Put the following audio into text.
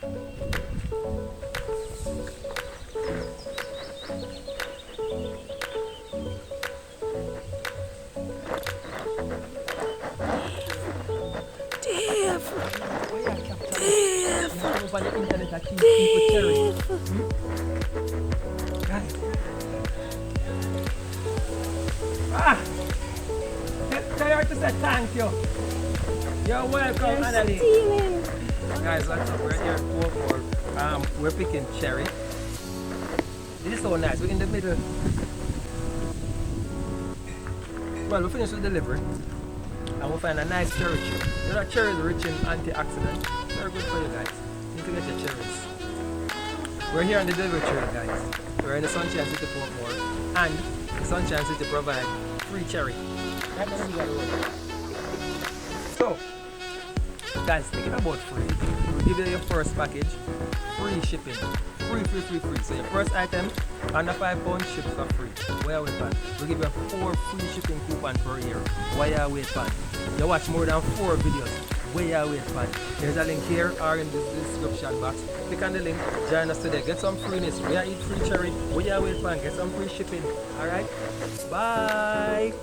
On the internet, I keep people cherry. Guys. Tell her to say thank you. You're welcome, Annalie. Guys, what's up? We're here for we're picking cherry. This is so nice. We're in the middle. Well, we finished with delivery, and we'll find a nice cherry tree. You know, cherry is rich in antioxidants. Very good for you guys. You need to get your cherries. We're here on the delivery tree, guys. We're in the Sunshine City Portmore, and the Sunshine City provide free cherry. So, guys, thinking about free, we'll give you your first package, free shipping. Free. So your first item under £5 ships for free. Where are we at? We'll give you 4 free shipping coupon per year. Where are we at? You watch more than 4 videos. Where are we at? There's a link here or in the description box. Click on the link, join us today. Get some freeness. We are eat free cherry. Where are we at? Get some free shipping. Alright? Bye!